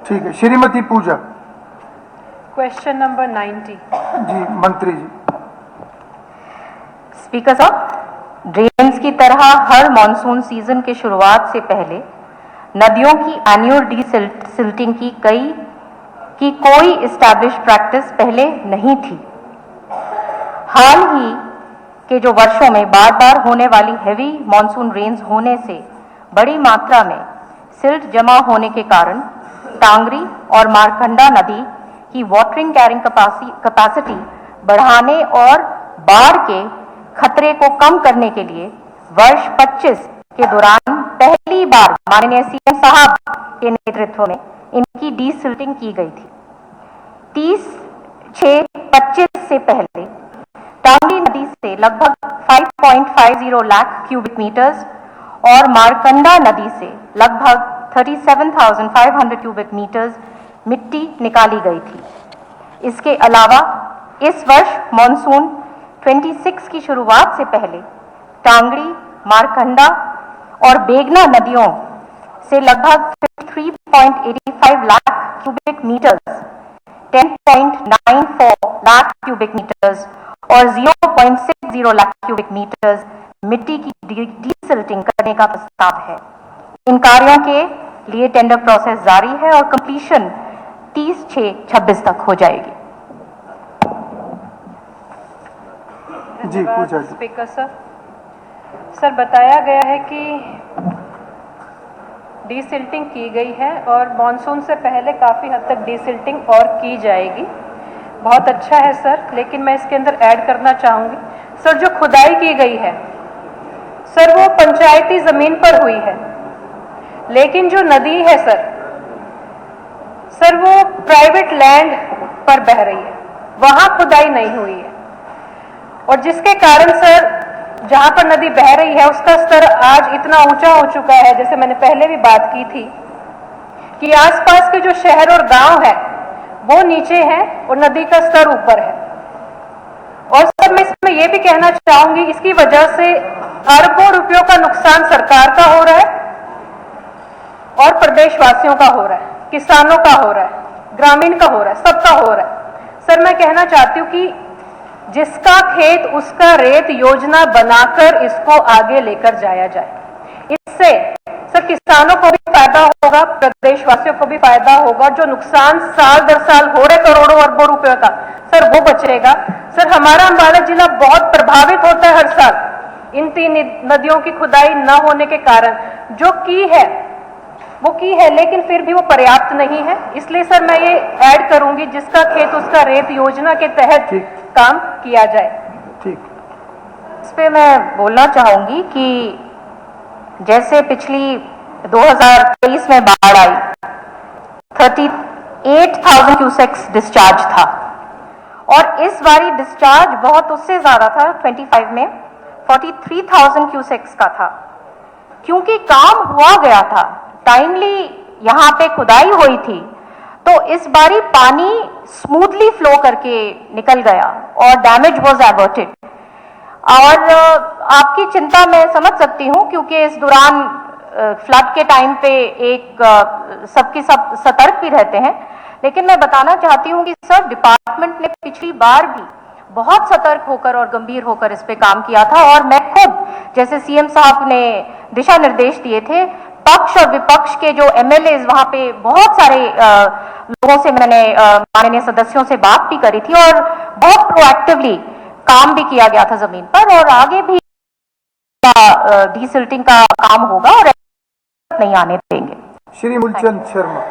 ठीक है। Shrimati Pooja. Question number 90। जी मंत्री जी। स्पीकर साहब, ड्रेन्स की तरह हर मॉनसून सीजन के शुरुआत से पहले नदियों की एनुअल डीसिल्टिंग की कोई इस्टेब्लिश प्रैक्टिस पहले नहीं थी। हाल ही के जो वर्षों में बार बार होने वाली हैवी मॉनसून रेन्स होने से बड़ी मात्रा में सिल्ट जमा होने के कारण टांगरी और मारकंडा नदी की वाटरिंग कैरिंग कैपेसिटी बढ़ाने और बाढ़ के खतरे को कम करने के लिए वर्ष 25 के दौरान पहली बार माननीय सीएम साहब के नेतृत्व में इनकी डीसिल्टिंग की गई थी। 30/6/25 से पहले टांगरी नदी से लगभग 5.50 लाख क्यूबिक मीटर्स और मारकंडा नदी से लगभग 37,500 क्यूबिक मीटर्स मिट्टी निकाली गई थी। इसके अलावा इस वर्ष मॉनसून 26 की शुरुआत से पहले टांगरी, मारकंडा और बेगना नदियों से लगभग 53.85 lakh cubic metres, 10.94 lakh cubic metres और 0.60 लाख क्यूबिक मीटर्स मिट्टी की डीसिल्टिंग करने का प्रस्ताव है। इन कार्यों के लिए टेंडर प्रोसेस जारी है और कंप्लीशन 30/6/26 तक हो जाएगी। जी पूछा। स्पीकर सर, बताया गया है कि डीसिल्टिंग की गई है और मॉनसून से पहले काफ़ी हद तक डीसिल्टिंग और की जाएगी। बहुत अच्छा है सर, लेकिन मैं इसके अंदर ऐड करना चाहूँगी सर, जो खुदाई की गई है सर वो पंचायती ज़मीन पर हुई है, लेकिन जो नदी है सर वो प्राइवेट लैंड पर बह रही है, वहाँ खुदाई नहीं हुई है और जिसके कारण सर जहाँ पर नदी बह रही है उसका स्तर आज इतना ऊंचा हो चुका है, जैसे मैंने पहले भी बात की थी कि आसपास के जो शहर और गांव है वो नीचे हैं और नदी का स्तर ऊपर है। और सर मैं इसमें यह भी कहना चाहूंगी, इसकी वजह से अरबों रुपयों का नुकसान सरकार का हो रहा है और प्रदेशवासियों का हो रहा है, किसानों का हो रहा है, ग्रामीण का हो रहा है, सबका हो रहा है। सर मैं कहना चाहती हूँ कि जिसका खेत उसका रेत योजना बनाकर इसको आगे लेकर जाया जाए। इससे सर किसानों को भी फायदा होगा, प्रदेशवासियों को भी फायदा होगा। जो नुकसान साल दर साल हो रहे करोड़ों अरबों रुपयों का सर वो बचेगा। सर हमारा अंबाला जिला बहुत प्रभावित होता है हर साल इन 3 नदियों की खुदाई न होने के कारण। जो की है वो की है, लेकिन फिर भी वो पर्याप्त नहीं है। इसलिए सर मैं ये ऐड करूंगी, जिसका खेत उसका रेत योजना के तहत काम किया जाए। ठीक। इस पे मैं बोलना चाहूंगी कि जैसे पिछली 2023 में बाढ़ आई, 38,000 क्यूसेक्स डिस्चार्ज था और इस बारी डिस्चार्ज बहुत उससे ज्यादा था। 25 में 43,000 क्यूसेक्स का था, क्योंकि काम हुआ गया था, टाइमली यहाँ पे खुदाई हुई थी, तो इस बारी पानी स्मूथली फ्लो करके निकल गया और डैमेज वाज एवर्टेड। और आपकी चिंता मैं समझ सकती हूँ, क्योंकि इस दौरान फ्लड के टाइम पे सब सतर्क भी रहते हैं, लेकिन मैं बताना चाहती हूँ कि सर डिपार्टमेंट ने पिछली बार भी बहुत सतर्क होकर और गंभीर होकर इस पे काम किया था और मैं खुद, जैसे सीएम साहब ने दिशा निर्देश दिए थे, पक्ष और विपक्ष के जो एमएलएज वहां पे बहुत सारे लोगों से मैंने माननीय सदस्यों से बात भी करी थी और बहुत प्रोएक्टिवली काम भी किया गया था जमीन पर, और आगे भी डीसिल्टिंग का काम होगा और नहीं आने देंगे। श्री मूलचंद शर्मा।